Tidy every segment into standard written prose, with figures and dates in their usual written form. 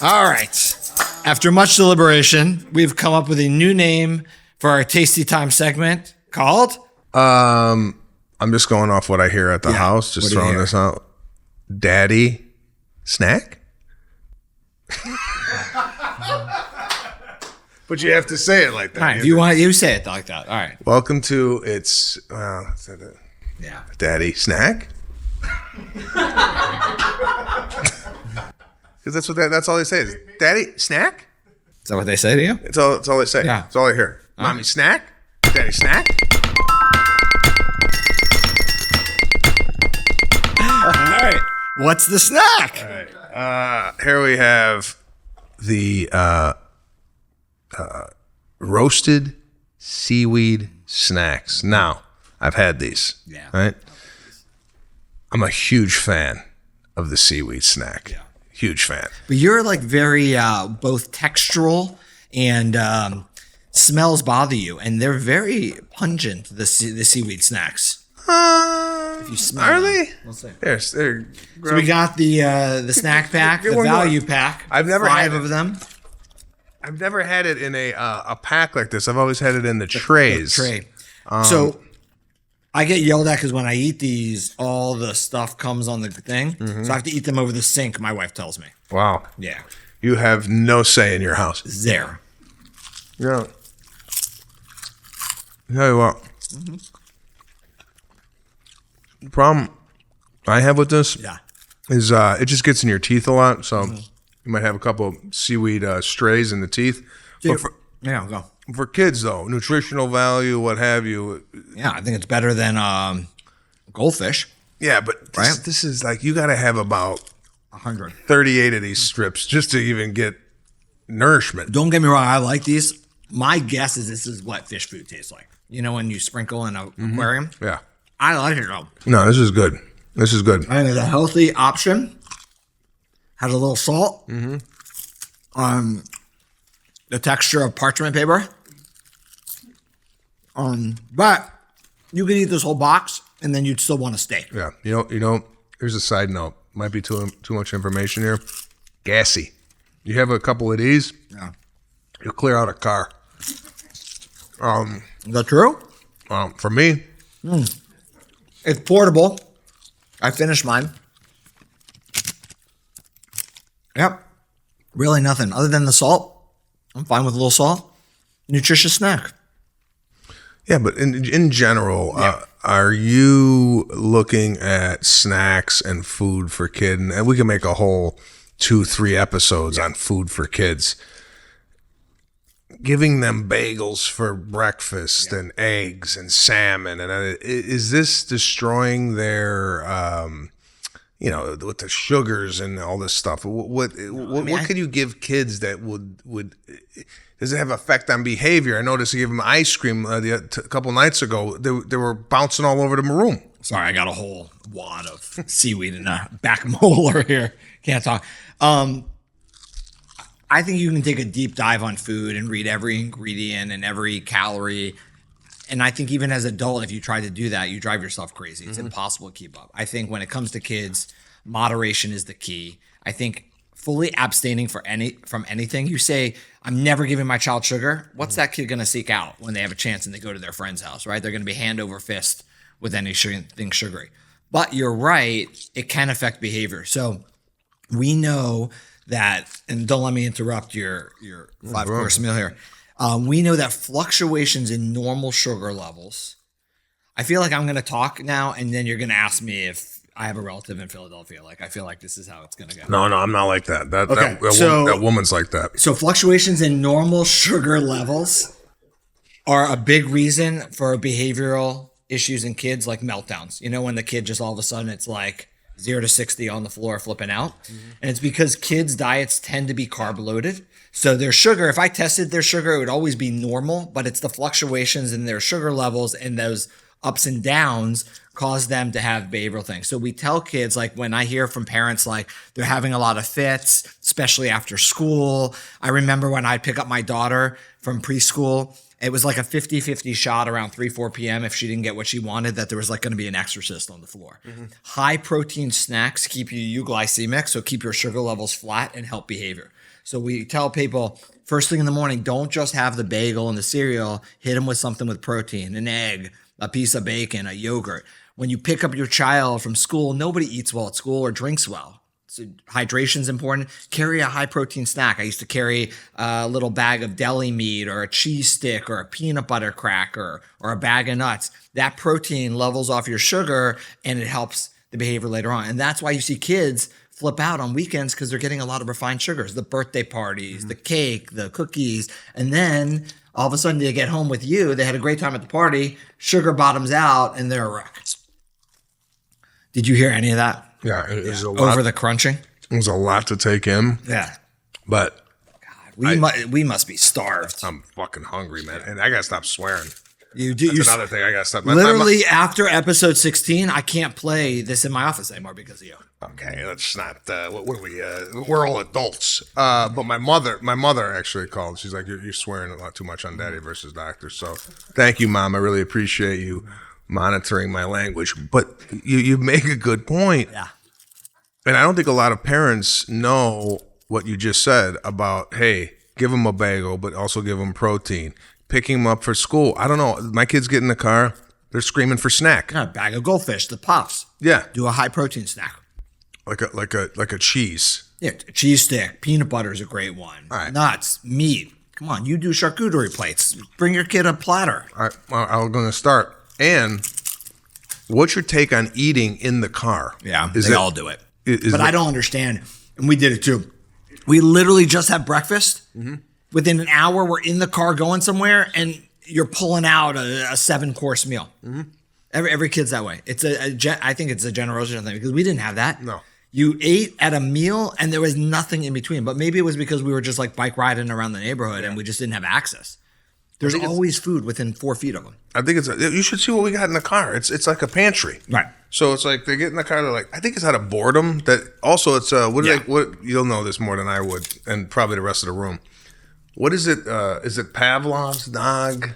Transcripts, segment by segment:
All right. After much deliberation, we've come up with a new name for our Tasty Time segment called... I'm just going off what I hear at the house. Just throwing this out. Daddy snack? But you have to say it like that. All right, if you want, you say it like that. All right. Welcome to Daddy snack? Because that's all they say is Daddy snack? Is that what they say to you? It's all they say. Yeah. That's all I hear. Mommy snack? Daddy snack? All right. What's the snack? All right. Here we have the roasted seaweed snacks. Now, I've had these. Yeah. Right? I'm a huge fan of the seaweed snack. Yeah. Huge fan. But you're like very both textural and smells bother you, and they're very pungent. The seaweed snacks. If you smell are them. they? We'll see. They're So we got the snack pack, the one more. value pack. I've never five had of them. I've never had it in a pack like this. I've always had it in the trays. Tray. So I get yelled at because when I eat these, all the stuff comes on the thing. Mm-hmm. So I have to eat them over the sink, my wife tells me. Wow. Yeah. You have no say in your house. There. Yeah. Tell you what. The problem I have with this is it just gets in your teeth a lot. So you might have a couple of seaweed strays in the teeth. But Go. for kids, though, nutritional value, what have you. Yeah, I think it's better than goldfish. Yeah, but this is like you got to have about 100. 38 of these strips just to even get nourishment. Don't get me wrong, I like these. My guess is this is what fish food tastes like. You know, when you sprinkle in an aquarium? Yeah. I like it though. No, this is good. This is good. I think it's a healthy option. Has a little salt. The texture of parchment paper. But you can eat this whole box and then you'd still want to stay. Yeah. You know, here's a side note. Might be too much information here. Gassy. You have a couple of these, you'll clear out a car. Is that true? For me, It's portable. I finished mine. Yep. Really nothing other than the salt. I'm fine with a little salt. Nutritious snack. yeah, but in general, are you looking at snacks and food for kids? And we can make a whole 2-3 episodes on food for kids. Giving them bagels for breakfast and eggs and salmon, and is this destroying their, with the sugars and all this stuff? What could you give kids that would does it have effect on behavior? I noticed you gave them ice cream a couple nights ago. They were bouncing all over the room. Sorry, I got a whole wad of seaweed in a back molar here. Can't talk. I think you can take a deep dive on food and read every ingredient and every calorie. And I think even as an adult, if you try to do that, you drive yourself crazy. It's impossible to keep up. I think when it comes to kids, moderation is the key. I think fully abstaining from anything. You say, I'm never giving my child sugar. What's that kid going to seek out when they have a chance and they go to their friend's house, right? They're going to be hand over fist with anything sugary. But you're right, it can affect behavior. So we know that, and don't let me interrupt your 5-course meal here. We know that fluctuations in normal sugar levels. I feel like I'm going to talk now, and then you're going to ask me if I have a relative in Philadelphia. Like, I feel like this is how it's going to go. No, I'm not like that. That woman's like that. So fluctuations in normal sugar levels are a big reason for behavioral issues in kids, like meltdowns. You know, when the kid just all of a sudden it's like 0 to 60 on the floor flipping out. And it's because kids' diets tend to be carb loaded. So their sugar, if I tested their sugar, it would always be normal, but it's the fluctuations in their sugar levels and those ups and downs cause them to have behavioral things. So we tell kids, like when I hear from parents, like they're having a lot of fits, especially after school. I remember when I'd pick up my daughter from preschool, it was like a 50-50 shot around 3-4 p.m. if she didn't get what she wanted, that there was like going to be an exorcist on the floor. High protein snacks keep you euglycemic, so keep your sugar levels flat and help behavior. So we tell people first thing in the morning, don't just have the bagel and the cereal, hit them with something with protein, an egg, a piece of bacon, a yogurt. When you pick up your child from school, nobody eats well at school or drinks well. So hydration is important. Carry a high protein snack. I used to carry a little bag of deli meat or a cheese stick or a peanut butter cracker or a bag of nuts. That protein levels off your sugar and it helps the behavior later on. And that's why you see kids flip out on weekends because they're getting a lot of refined sugars, the birthday parties, the cake, the cookies. And then all of a sudden they get home with you. They had a great time at the party. Sugar bottoms out and they're a wreck. Did you hear any of that? Yeah, it was a lot. Over the crunching? It was a lot to take in. Yeah. But we must be starved. I'm fucking hungry, man. And I got to stop swearing. You do. That's another thing I got to stop. Literally, after episode 16, I can't play this in my office anymore because of you. Okay, that's not. What are we? We're all adults. But my mother actually called. She's like, "You're swearing a lot too much on Daddy versus Doctor." So, thank you, Mom. I really appreciate you monitoring my language. But you make a good point. Yeah. And I don't think a lot of parents know what you just said about, hey, give them a bagel, but also give them protein. Picking them up for school. I don't know. My kids get in the car, they're screaming for snack. Yeah, a bag of goldfish, the puffs. Yeah. Do a high protein snack. Like a cheese. Yeah, a cheese stick. Peanut butter is a great one. All right. Nuts, meat. Come on, you do charcuterie plates. Bring your kid a platter. All right, well, I'm going to start. And what's your take on eating in the car? Yeah, they all do it. But I don't understand. And we did it too. We literally just had breakfast. Mm-hmm. Within an hour, we're in the car going somewhere, and you're pulling out a 7-course meal. Mm-hmm. Every kid's that way. It's I think it's a generation thing because we didn't have that. No. You ate at a meal, and there was nothing in between. But maybe it was because we were just like bike riding around the neighborhood, and we just didn't have access. There's always food within 4 feet of them. I think you should see what we got in the car. It's like a pantry. Right. So it's like they get in the car. They're like, I think it's out of boredom. That also it's what you'll know this more than I would, and probably the rest of the room. What is it? Is it Pavlov's dog,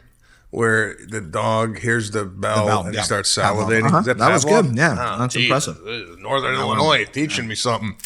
where the dog hears the bell and he starts salivating? Uh-huh. Is that That was Pavlov? good. Yeah, that's impressive. Northern Illinois teaching me something.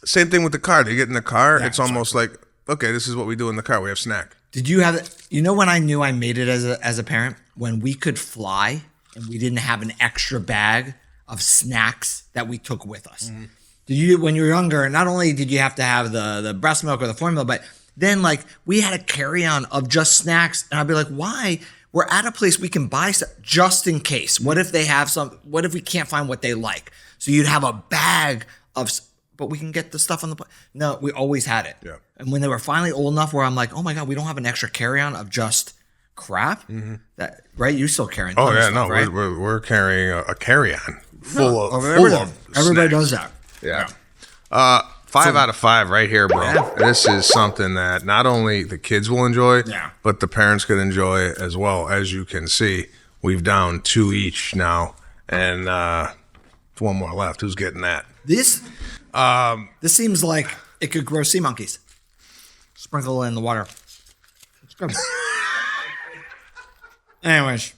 Same thing with the car. They get in the car. It's almost like, okay, this is what we do in the car. We have snack. Did you have it? You know when I knew I made it as a parent? When we could fly and we didn't have an extra bag of snacks that we took with us. Mm-hmm. Did you, when you were younger, not only did you have to have the breast milk or the formula, but then like we had a carry-on of just snacks. And I'd be like, why? We're at a place we can buy stuff just in case. What if they have what if we can't find what they like? So you'd have a bag of, but we can get the stuff on the, no, we always had it. Yeah. And when they were finally old enough where I'm like, oh my God, we don't have an extra carry-on of just crap. Mm-hmm. That right? You're still carrying. Oh yeah, stuff, no, right? we're carrying a carry-on full of everybody snacks. does that. Yeah. 5 out of 5 right here, bro. Yeah. This is something that not only the kids will enjoy, but the parents can enjoy as well. As you can see, we've down 2 each now, and 1 more left. Who's getting that? This seems like it could grow sea monkeys. Sprinkle it in the water. It's good. Anyways,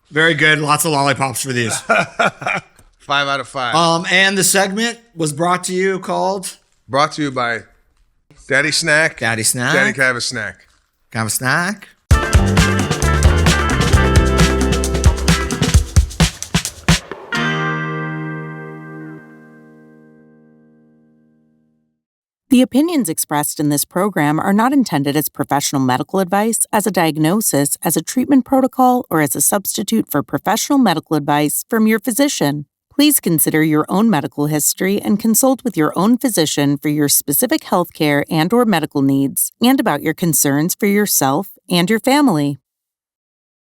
very good. Lots of lollipops for these. 5 out of 5. And the segment was brought to you Brought to you by Daddy Snack. Daddy Snack. Daddy, can I have a snack? Can I have a snack? The opinions expressed in this program are not intended as professional medical advice, as a diagnosis, as a treatment protocol, or as a substitute for professional medical advice from your physician. Please consider your own medical history and consult with your own physician for your specific healthcare and/or medical needs and about your concerns for yourself and your family.